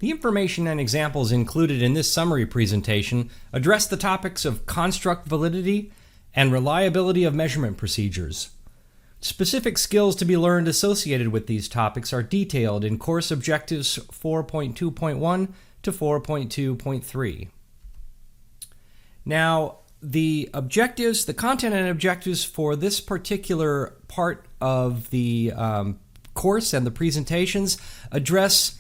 The information and examples included in this summary presentation address the topics of construct validity and reliability of measurement procedures. Specific skills to be learned associated with these topics are detailed in Course Objectives 4.2.1 to 4.2.3. Now, the content and objectives for this particular part of the course and the presentations address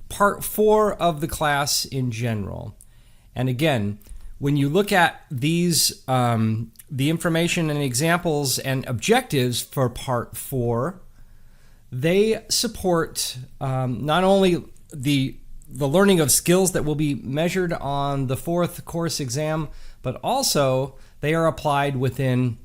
Part 4 of the class in general. And again, when you look at these, the information and examples and objectives for Part 4, they support not only the learning of skills that will be measured on the 4th course exam, but also they are applied within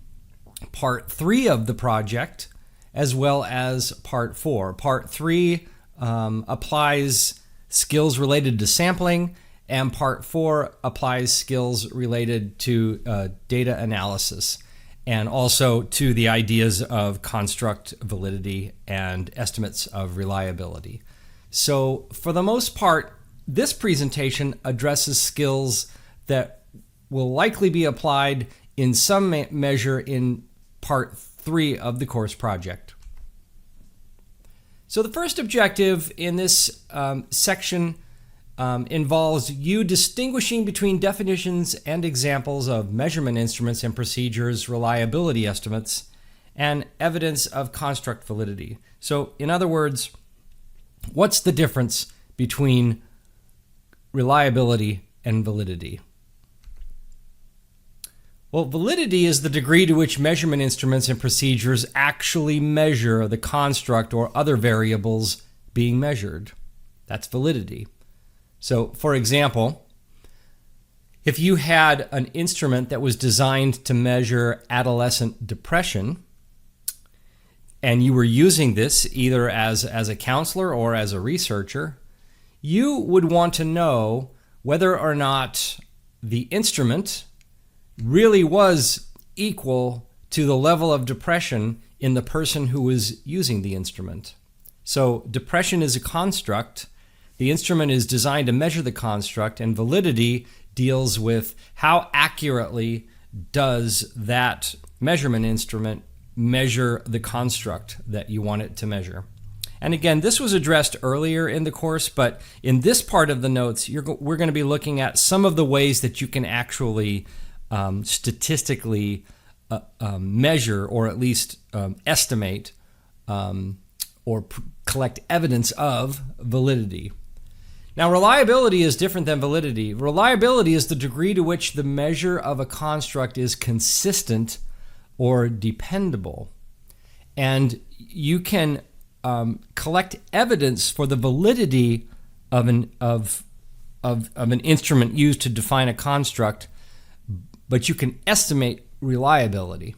Part 3 of the project as well as Part 4. Part 3 applies skills related to sampling, and Part 4 applies skills related to data analysis, and also to the ideas of construct validity and estimates of reliability. So for the most part, this presentation addresses skills that will likely be applied in some measure in Part 3 of the course project. So the first objective in this section involves you distinguishing between definitions and examples of measurement instruments and procedures, reliability estimates, and evidence of construct validity. So in other words, what's the difference between reliability and validity? Well, validity is the degree to which measurement instruments and procedures actually measure the construct or other variables being measured. That's validity. So, for example, if you had an instrument that was designed to measure adolescent depression, and you were using this either as a counselor or as a researcher, you would want to know whether or not the instrument really was equal to the level of depression in the person who was using the instrument. So depression is a construct. The instrument is designed to measure the construct, and validity deals with how accurately does that measurement instrument measure the construct that you want it to measure. And again, this was addressed earlier in the course, but in this part of the notes, we're going to be looking at some of the ways that you can actually statistically measure, or at least estimate or collect evidence of validity. Now, reliability is different than validity. Reliability is the degree to which the measure of a construct is consistent or dependable. And you can collect evidence for the validity of an instrument used to define a construct, but you can estimate reliability.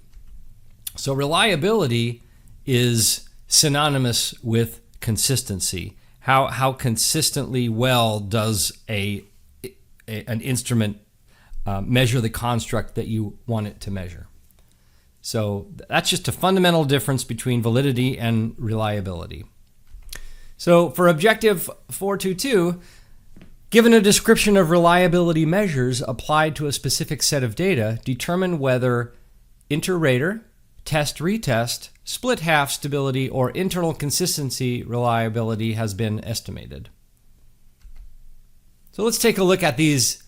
So reliability is synonymous with consistency. How consistently well does an instrument measure the construct that you want it to measure? So that's just a fundamental difference between validity and reliability. So for Objective 4.2.2, given a description of reliability measures applied to a specific set of data, determine whether inter-rater, test-retest, split-half stability, or internal consistency reliability has been estimated. So let's take a look at these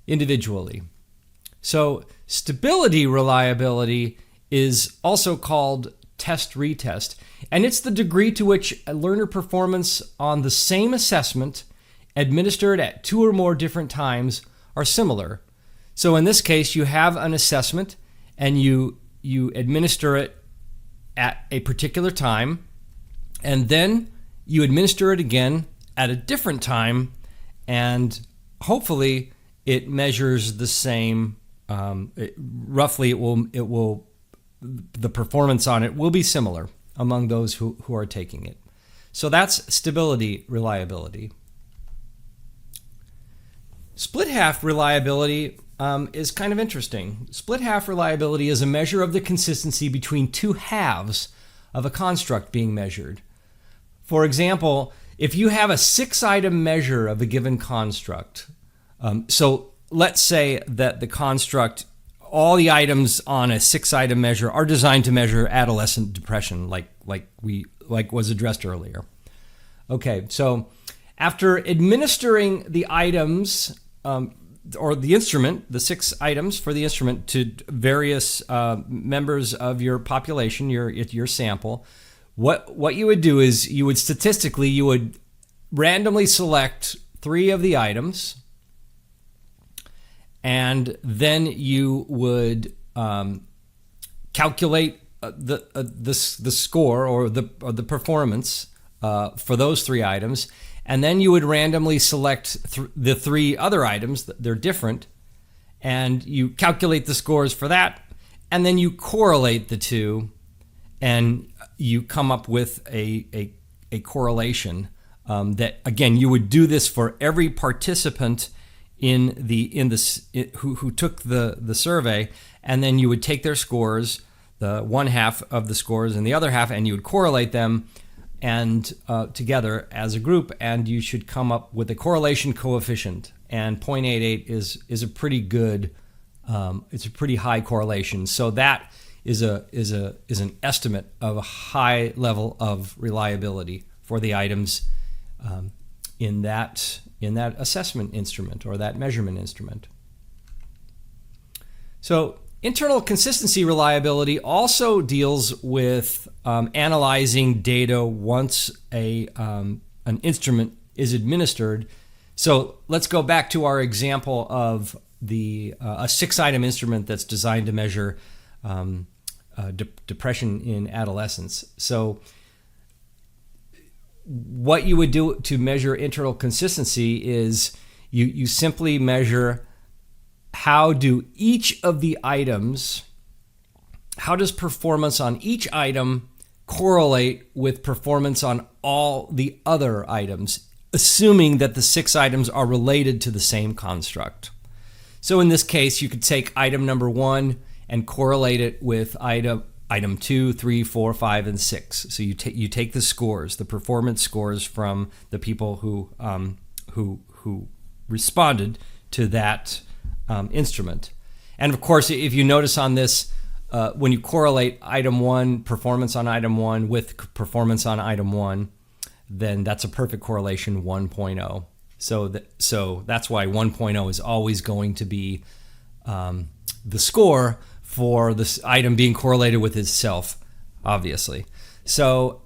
individually. So stability reliability is also called test-retest, and it's the degree to which a learner performance on the same assessment administered at 2 or more different times are similar. So in this case, you have an assessment and you administer it at a particular time, and then you administer it again at a different time, and hopefully it measures the same. Roughly, the performance on it will be similar among those who are taking it. So that's stability reliability. Split half reliability is kind of interesting. Split half reliability is a measure of the consistency between two halves of a construct being measured. For example, if you have a 6-item measure of a given construct, so let's say that the construct, all the items on a 6-item measure are designed to measure adolescent depression, like was addressed earlier. Okay, so after administering the items or the instrument, the 6 items for the instrument to various members of your population, your sample, what you would do is you would randomly select 3 of the items, and then you would calculate the score or the performance for those 3 items, and then you would randomly select the 3 other items. They're different, and you calculate the scores for that, and then you correlate the 2, and you come up with a correlation that, again, you would do this for every participant who took the survey, and then you would take their scores, the one half of the scores and the other half, and you would correlate them and together as a group, and you should come up with a correlation coefficient. And 0.88 is a pretty good, it's a pretty high correlation. So that is an estimate of a high level of reliability for the items in that assessment instrument or that measurement instrument. So internal consistency reliability also deals with analyzing data once an instrument is administered. So let's go back to our example of a 6-item instrument that's designed to measure depression in adolescents. So what you would do to measure internal consistency is you simply measure how does performance on each item correlate with performance on all the other items, assuming that the 6 items are related to the same construct. So in this case, you could take item number 1 and correlate it with item 2, 3, 4, 5, and 6. So you take the scores, the performance scores from the people who responded to that instrument. And of course, if you notice on this, when you correlate item 1, performance on item 1 with performance on item 1, then that's a perfect correlation, 1.0. So that's why 1.0 is always going to be the score for this item being correlated with itself, obviously. So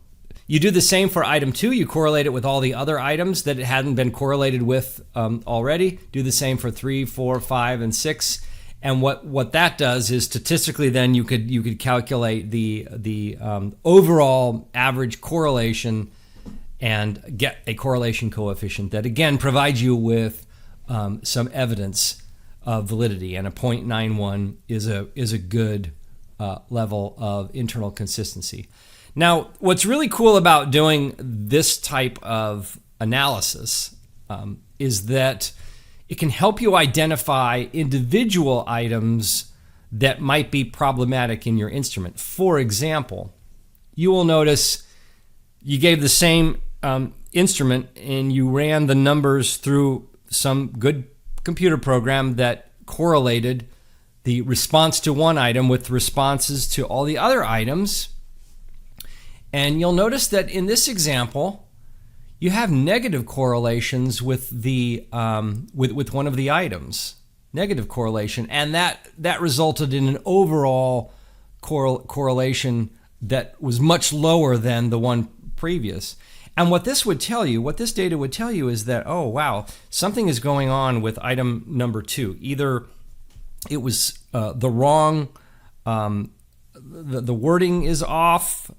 you do the same for item 2. You correlate it with all the other items that it hadn't been correlated with already. Do the same for 3, 4, 5, and 6. And what that does is statistically, then you could calculate the overall average correlation and get a correlation coefficient that, again, provides you with some evidence of validity. And a 0.91 is a good level of internal consistency. Now, what's really cool about doing this type of analysis is that it can help you identify individual items that might be problematic in your instrument. For example, you will notice you gave the same instrument and you ran the numbers through some good computer program that correlated the response to one item with responses to all the other items. And you'll notice that in this example, you have negative correlations with the with one of the items, negative correlation, and that resulted in an overall correlation that was much lower than the one previous. And what this data would tell you is that, oh wow, something is going on with item number 2. Either it was the wrong, the wording is off.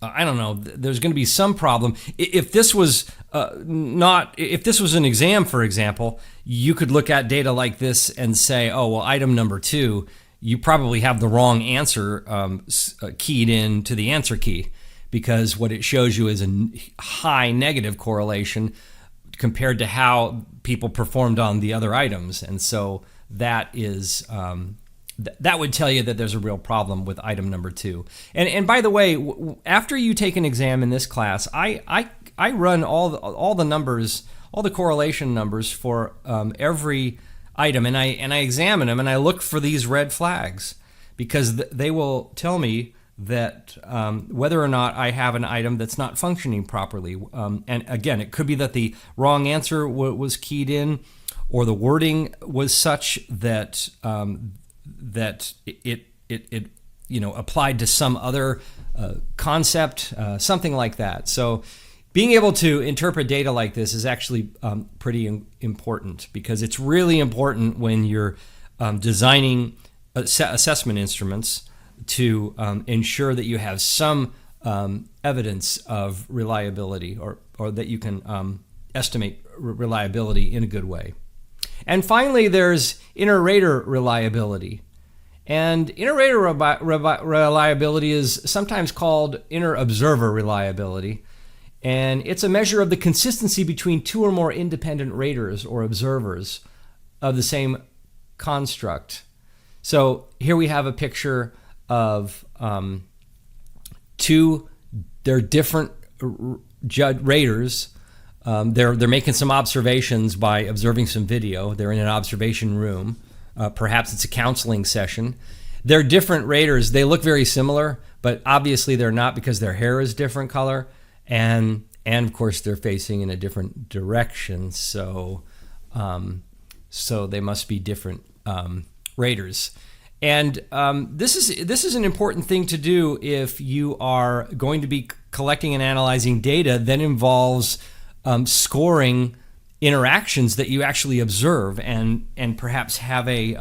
I don't know. There's going to be some problem. If this was if this was an exam, for example, you could look at data like this and say, oh well, item number 2, you probably have the wrong answer keyed in to the answer key, because what it shows you is a high negative correlation compared to how people performed on the other items. And so that is that would tell you that there's a real problem with item number 2. And by the way, after you take an exam in this class, I run all the numbers, all the correlation numbers for every item, and I examine them, and I look for these red flags, because they will tell me that whether or not I have an item that's not functioning properly. And again, it could be that the wrong answer was keyed in, or the wording was such that that it applied to some other concept, something like that. So being able to interpret data like this is actually pretty important, because it's really important when you're designing assessment instruments to ensure that you have some evidence of reliability, or that you can estimate reliability in a good way. And finally, there's inter-rater reliability. And inter-rater reliability is sometimes called inter-observer reliability. And it's a measure of the consistency between 2 or more independent raters or observers of the same construct. So here we have a picture of 2, they're different raters. They're making some observations by observing some video. They're in an observation room. Perhaps it's a counseling session. They're different raters. They look very similar, but obviously they're not, because their hair is different color, and of course they're facing in a different direction. So they must be different raters. And this is an important thing to do if you are going to be collecting and analyzing data that involves scoring interactions that you actually observe, and perhaps have a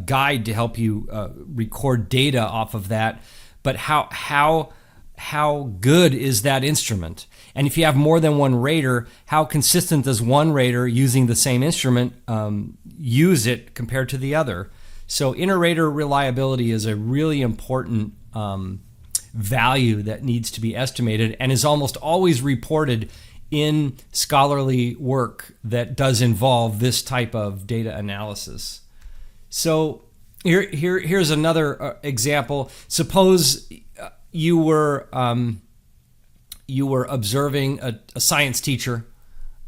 guide to help you record data off of that. But how good is that instrument? And if you have more than one rater, how consistent does one rater using the same instrument use it compared to the other? So inter-rater reliability is a really important value that needs to be estimated, and is almost always reported in scholarly work that does involve this type of data analysis. So here's another example. Suppose you were observing a science teacher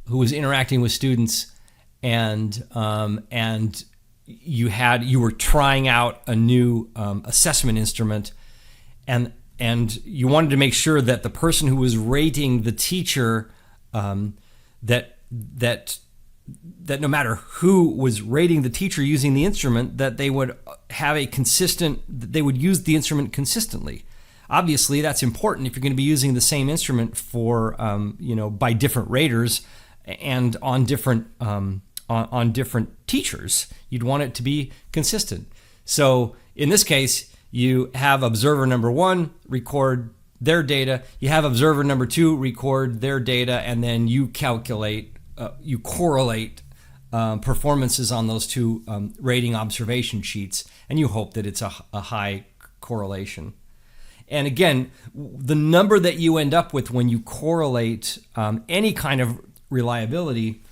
who was interacting with students, and you were trying out a new assessment instrument, and you wanted to make sure that the person who was rating the teacher, that no matter who was rating the teacher using the instrument, that they would use the instrument consistently. Obviously, that's important if you're going to be using the same instrument for by different raters and on different teachers. You'd want it to be consistent. So in this case, you have observer number 1 record their data, you have observer number 2 record their data, and then you calculate, you correlate performances on those 2 rating observation sheets, and you hope that it's a high correlation. And again, the number that you end up with when you correlate any kind of reliability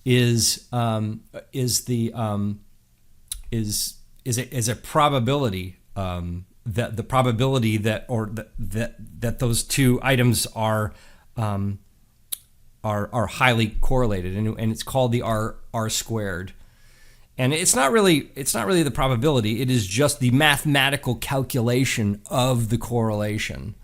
is a probability, that the probability that those 2 items are highly correlated, and it's called the R squared. And it's not really the probability. It is just the mathematical calculation of the correlation.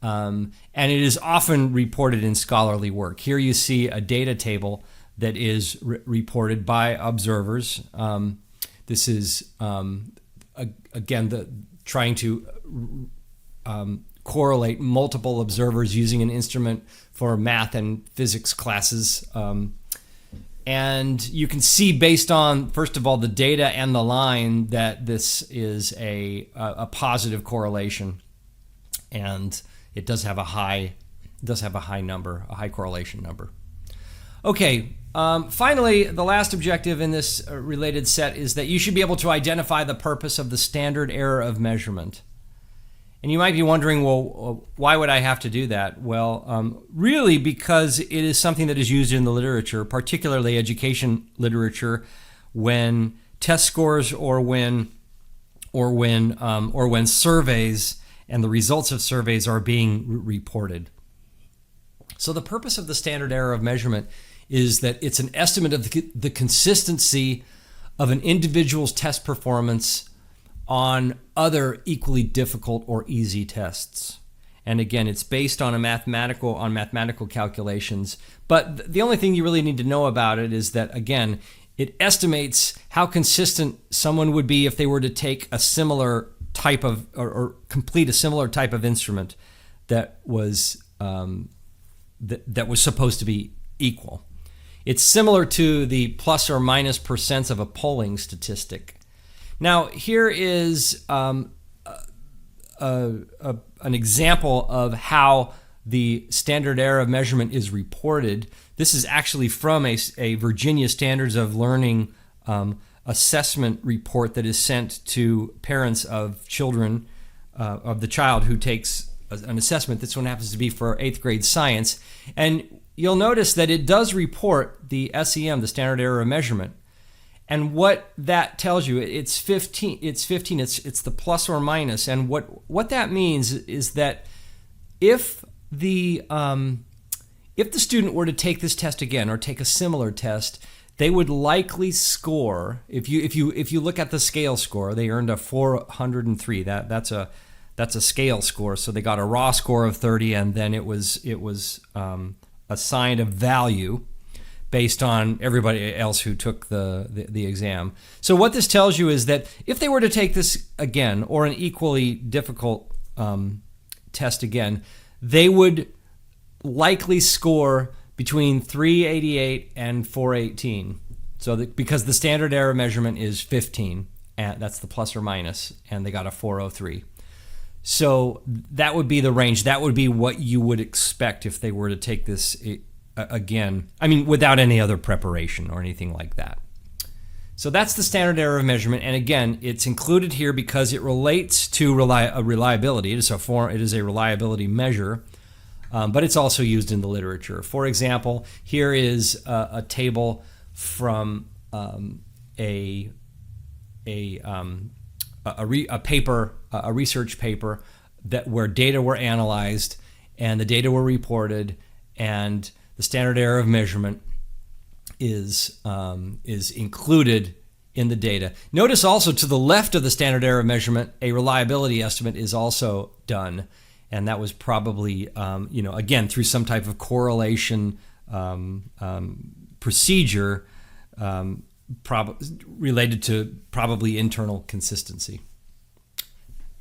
And it is often reported in scholarly work. Here you see a data table that is reported by observers. This is, again, trying to correlate multiple observers using an instrument for math and physics classes. And you can see, based on, first of all, the data and the line, that this is a positive correlation, and it does have a high number, a high correlation number. Okay, finally, the last objective in this related set is that you should be able to identify the purpose of the standard error of measurement. And you might be wondering, well, why would I have to do that? Well, really because it is something that is used in the literature, particularly education literature, when test scores or when surveys and the results of surveys are being reported. So the purpose of the standard error of measurement is that it's an estimate of the consistency of an individual's test performance on other equally difficult or easy tests. And again, it's based on mathematical calculations. But the only thing you really need to know about it is that, again, it estimates how consistent someone would be if they were to take a similar type of or complete a similar type of instrument that was that was supposed to be equal. It's similar to the plus or minus percents of a polling statistic. Now, here is an example of how the standard error of measurement is reported. This is actually from a Virginia Standards of Learning assessment report that is sent to parents of children, of the child who takes an assessment. This one happens to be for 8th grade science. And you'll notice that it does report the SEM, the standard error of measurement. And what that tells you, it's 15. It's the plus or minus. And what that means is that if the student were to take this test again or take a similar test, they would likely score. If you look at the scale score, they earned a 403. That's a scale score. So they got a raw score of 30, and then it was assigned a value based on everybody else who took the exam. So what this tells you is that if they were to take this again or an equally difficult test again, they would likely score between 388 and 418. So because the standard error measurement is 15, and that's the plus or minus, and they got a 403. So that would be the range. That would be what you would expect if they were to take this again. I mean, without any other preparation or anything like that. So that's the standard error of measurement. And again, it's included here because it relates to reliability. It is a reliability measure. But it's also used in the literature. For example, here is a table from a research paper where data were analyzed and the data were reported, and the standard error of measurement is included in the data. Notice also to the left of the standard error of measurement, a reliability estimate is also done. And that was probably, again, through some type of correlation procedure related to probably internal consistency.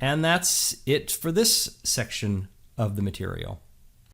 And that's it for this section of the material.